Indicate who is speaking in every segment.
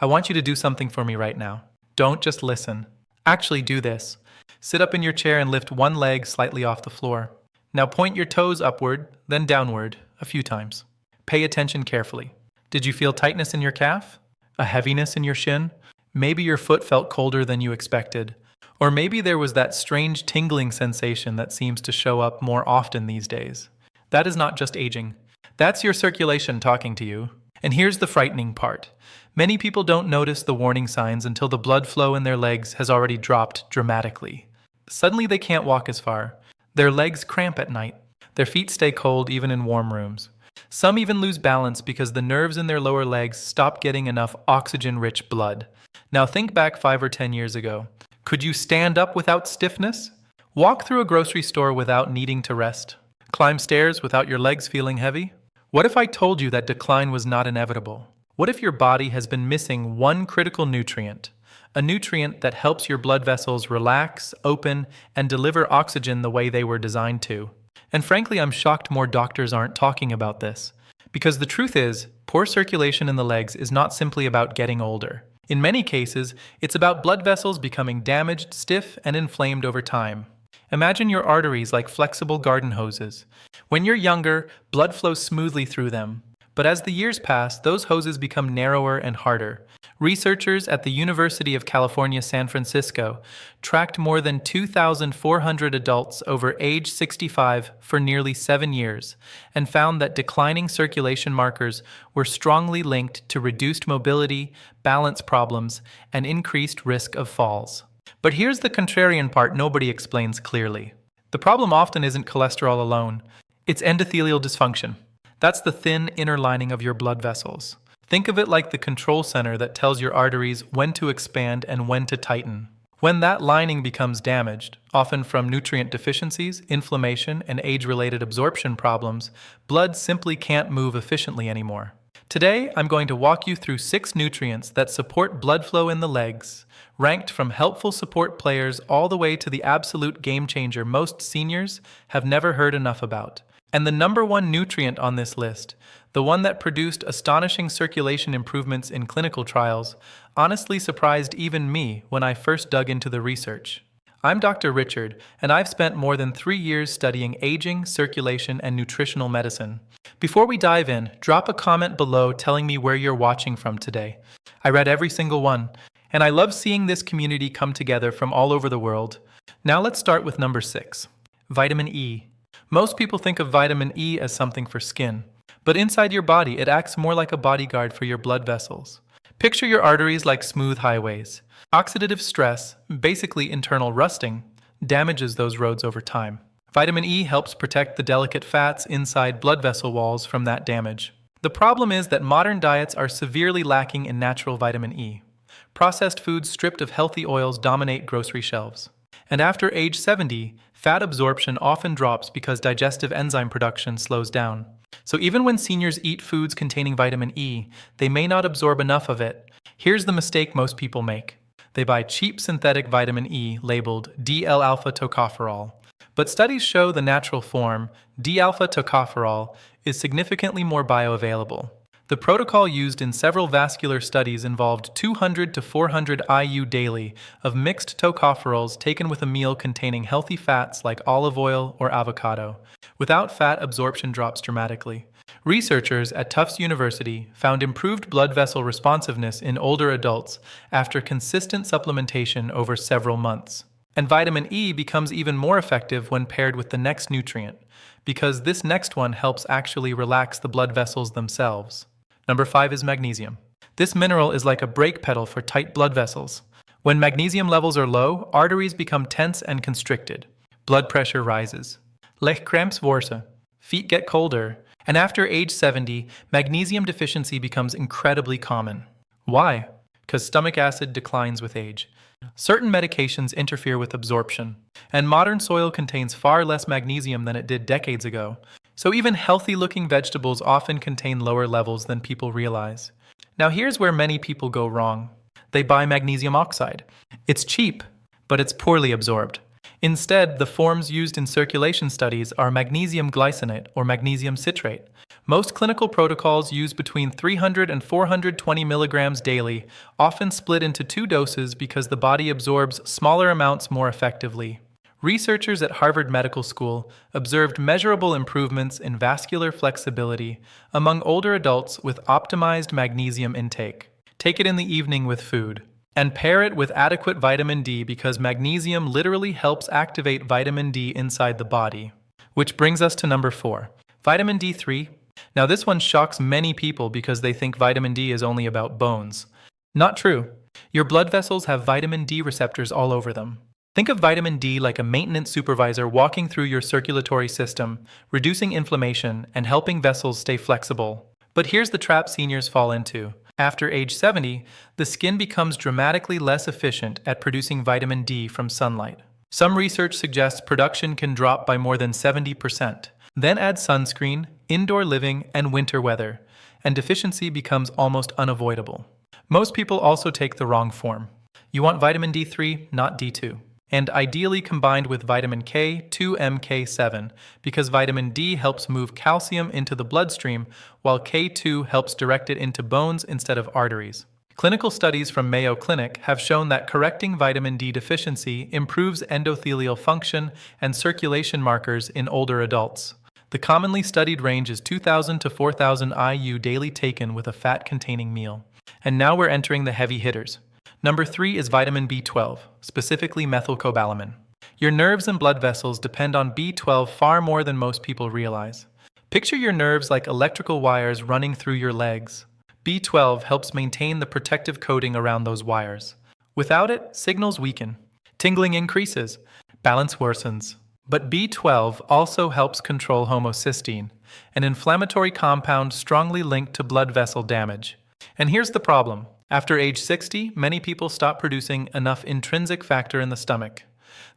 Speaker 1: I want you to do something for me right now. Don't just listen. Actually do this. Sit up in your chair and lift one leg slightly off the floor. Now point your toes upward, then downward, a few times. Pay attention carefully. Did you feel tightness in your calf? A heaviness in your shin? Maybe your foot felt colder than you expected. Or maybe there was that strange tingling sensation that seems to show up more often these days. That is not just aging. That's your circulation talking to you. And here's the frightening part. Many people don't notice the warning signs until the blood flow in their legs has already dropped dramatically. Suddenly they can't walk as far. Their legs cramp at night. Their feet stay cold even in warm rooms. Some even lose balance because the nerves in their lower legs stop getting enough oxygen-rich blood. Now think back 5 or 10 years ago. Could you stand up without stiffness? Walk through a grocery store without needing to rest? Climb stairs without your legs feeling heavy? What if I told you that decline was not inevitable? What if your body has been missing one critical nutrient? A nutrient that helps your blood vessels relax, open, and deliver oxygen the way they were designed to. And frankly, I'm shocked more doctors aren't talking about this. Because the truth is, poor circulation in the legs is not simply about getting older. In many cases, it's about blood vessels becoming damaged, stiff, and inflamed over time. Imagine your arteries like flexible garden hoses. When you're younger, blood flows smoothly through them. But as the years pass, those hoses become narrower and harder. Researchers at the University of California, San Francisco tracked more than 2,400 adults over age 65 for nearly 7 years and found that declining circulation markers were strongly linked to reduced mobility, balance problems, and increased risk of falls. But here's the contrarian part nobody explains clearly. The problem often isn't cholesterol alone. It's endothelial dysfunction. That's the thin inner lining of your blood vessels. Think of it like the control center that tells your arteries when to expand and when to tighten. When that lining becomes damaged, often from nutrient deficiencies, inflammation, and age-related absorption problems, blood simply can't move efficiently anymore. Today, I'm going to walk you through 6 nutrients that support blood flow in the legs, ranked from helpful support players all the way to the absolute game changer most seniors have never heard enough about. And the number 1 nutrient on this list, the one that produced astonishing circulation improvements in clinical trials, honestly surprised even me when I first dug into the research. I'm Dr. Richard, and I've spent more than 3 years studying aging, circulation, and nutritional medicine. Before we dive in, drop a comment below telling me where you're watching from today. I read every single one, and I love seeing this community come together from all over the world. Now let's start with number 6, vitamin E. Most people think of vitamin E as something for skin, but inside your body it acts more like a bodyguard for your blood vessels. Picture your arteries like smooth highways. Oxidative stress, basically internal rusting, damages those roads over time. Vitamin E helps protect the delicate fats inside blood vessel walls from that damage. The problem is that modern diets are severely lacking in natural vitamin E. Processed foods stripped of healthy oils dominate grocery shelves. And after age 70, fat absorption often drops because digestive enzyme production slows down. So even when seniors eat foods containing vitamin E, they may not absorb enough of it. Here's the mistake most people make. They buy cheap synthetic vitamin E labeled D-alpha tocopherol. But studies show the natural form, D-alpha tocopherol, is significantly more bioavailable. The protocol used in several vascular studies involved 200 to 400 IU daily of mixed tocopherols taken with a meal containing healthy fats like olive oil or avocado. Without fat, absorption drops dramatically. Researchers at Tufts University found improved blood vessel responsiveness in older adults after consistent supplementation over several months. And vitamin E becomes even more effective when paired with the next nutrient, because this next one helps actually relax the blood vessels themselves. Number 5 is magnesium. This mineral is like a brake pedal for tight blood vessels. When magnesium levels are low, arteries become tense and constricted. Blood pressure rises. Legkramsworse. Feet get colder. And after age 70, magnesium deficiency becomes incredibly common. Why? Because stomach acid declines with age. Certain medications interfere with absorption, and modern soil contains far less magnesium than it did decades ago. So even healthy-looking vegetables often contain lower levels than people realize. Now here's where many people go wrong. They buy magnesium oxide. It's cheap, but it's poorly absorbed. Instead, the forms used in circulation studies are magnesium glycinate or magnesium citrate. Most clinical protocols use between 300 and 420 milligrams daily, often split into two doses because the body absorbs smaller amounts more effectively. Researchers at Harvard Medical School observed measurable improvements in vascular flexibility among older adults with optimized magnesium intake. Take it in the evening with food. And pair it with adequate vitamin D because magnesium literally helps activate vitamin D inside the body. Which brings us to number 4, vitamin D3. Now this one shocks many people because they think vitamin D is only about bones. Not true. Your blood vessels have vitamin D receptors all over them. Think of vitamin D like a maintenance supervisor walking through your circulatory system, reducing inflammation and helping vessels stay flexible. But here's the trap seniors fall into. After age 70, the skin becomes dramatically less efficient at producing vitamin D from sunlight. Some research suggests production can drop by more than 70%. Then add sunscreen, indoor living, and winter weather, and deficiency becomes almost unavoidable. Most people also take the wrong form. You want vitamin D3, not D2. And ideally combined with vitamin K, 2-MK7, because vitamin D helps move calcium into the bloodstream, while K2 helps direct it into bones instead of arteries. Clinical studies from Mayo Clinic have shown that correcting vitamin D deficiency improves endothelial function and circulation markers in older adults. The commonly studied range is 2,000 to 4,000 IU daily taken with a fat-containing meal. And now we're entering the heavy hitters. Number 3 is vitamin B12, specifically methylcobalamin. Your nerves and blood vessels depend on B12 far more than most people realize. Picture your nerves like electrical wires running through your legs. B12 helps maintain the protective coating around those wires. Without it, signals weaken. Tingling increases. Balance worsens. But B12 also helps control homocysteine, an inflammatory compound strongly linked to blood vessel damage. And here's the problem. After age 60, many people stop producing enough intrinsic factor in the stomach,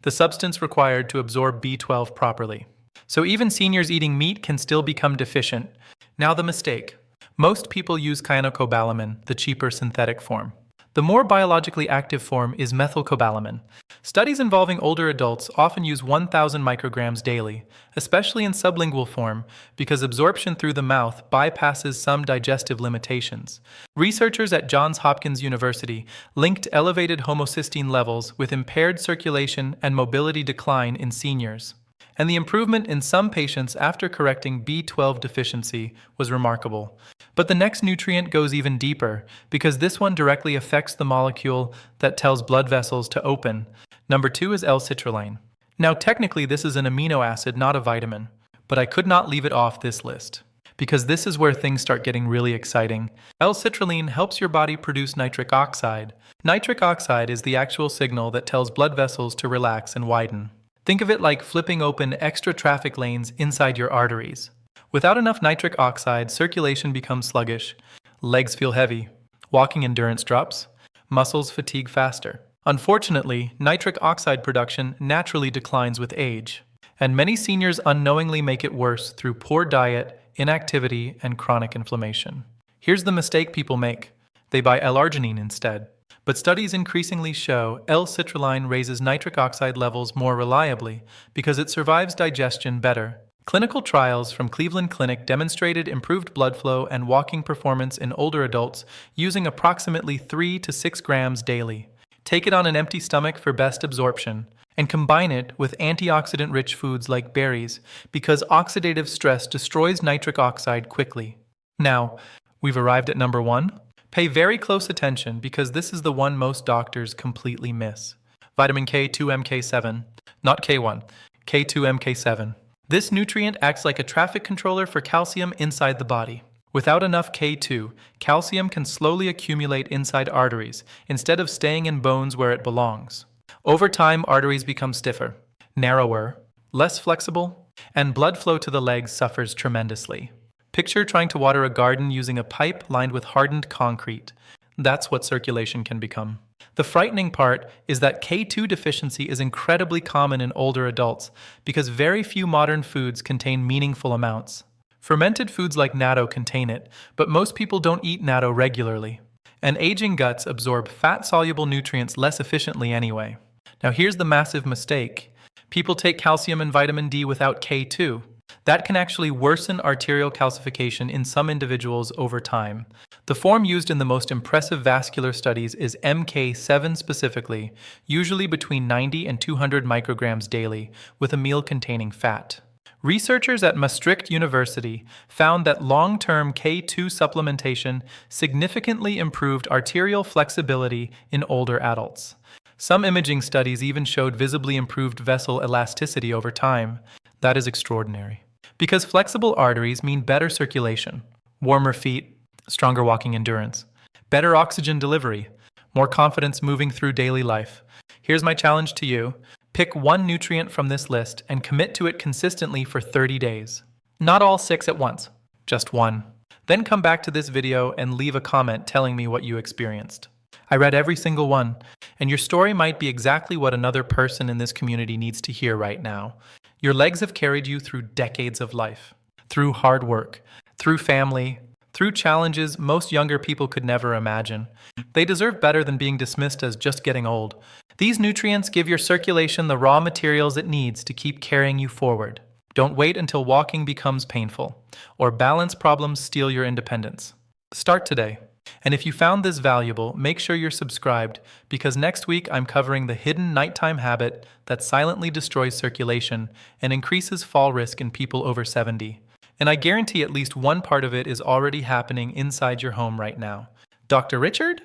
Speaker 1: the substance required to absorb B12 properly. So even seniors eating meat can still become deficient. Now the mistake. Most people use cyanocobalamin, the cheaper synthetic form. The more biologically active form is methylcobalamin. Studies involving older adults often use 1,000 micrograms daily, especially in sublingual form, because absorption through the mouth bypasses some digestive limitations. Researchers at Johns Hopkins University linked elevated homocysteine levels with impaired circulation and mobility decline in seniors. And the improvement in some patients after correcting B12 deficiency was remarkable. But the next nutrient goes even deeper, because this one directly affects the molecule that tells blood vessels to open. Number 2 is L-citrulline. Now technically this is an amino acid, not a vitamin, but I could not leave it off this list, because this is where things start getting really exciting. L-citrulline helps your body produce nitric oxide. Nitric oxide is the actual signal that tells blood vessels to relax and widen. Think of it like flipping open extra traffic lanes inside your arteries. Without enough nitric oxide, circulation becomes sluggish, legs feel heavy, walking endurance drops, muscles fatigue faster. Unfortunately, nitric oxide production naturally declines with age, and many seniors unknowingly make it worse through poor diet, inactivity, and chronic inflammation. Here's the mistake people make. They buy L-arginine instead. But studies increasingly show L-citrulline raises nitric oxide levels more reliably because it survives digestion better. Clinical trials from Cleveland Clinic demonstrated improved blood flow and walking performance in older adults using approximately 3 to 6 grams daily. Take it on an empty stomach for best absorption, and combine it with antioxidant-rich foods like berries because oxidative stress destroys nitric oxide quickly. Now, we've arrived at number 1. Pay very close attention because this is the one most doctors completely miss. Vitamin K, 2-MK7, not K1, K2-MK7. This nutrient acts like a traffic controller for calcium inside the body. Without enough K2, calcium can slowly accumulate inside arteries instead of staying in bones where it belongs. Over time, arteries become stiffer, narrower, less flexible, and blood flow to the legs suffers tremendously. Picture trying to water a garden using a pipe lined with hardened concrete. That's what circulation can become. The frightening part is that K2 deficiency is incredibly common in older adults because very few modern foods contain meaningful amounts. Fermented foods like natto contain it, but most people don't eat natto regularly. And aging guts absorb fat-soluble nutrients less efficiently anyway. Now here's the massive mistake. People take calcium and vitamin D without K too. That can actually worsen arterial calcification in some individuals over time. The form used in the most impressive vascular studies is MK7 specifically, usually between 90 and 200 micrograms daily, with a meal containing fat. Researchers at Maastricht University found that long-term K2 supplementation significantly improved arterial flexibility in older adults. Some imaging studies even showed visibly improved vessel elasticity over time. That is extraordinary. Because flexible arteries mean better circulation, warmer feet, stronger walking endurance, better oxygen delivery, more confidence moving through daily life. Here's my challenge to you. Pick one nutrient from this list and commit to it consistently for 30 days. Not all 6 at once, just one. Then come back to this video and leave a comment telling me what you experienced. I read every single one, and your story might be exactly what another person in this community needs to hear right now. Your legs have carried you through decades of life, through hard work, through family, through challenges most younger people could never imagine. They deserve better than being dismissed as just getting old. These nutrients give your circulation the raw materials it needs to keep carrying you forward. Don't wait until walking becomes painful, or balance problems steal your independence. Start today. And if you found this valuable, make sure you're subscribed, because next week I'm covering the hidden nighttime habit that silently destroys circulation and increases fall risk in people over 70. And I guarantee at least one part of it is already happening inside your home right now. Dr. Richard?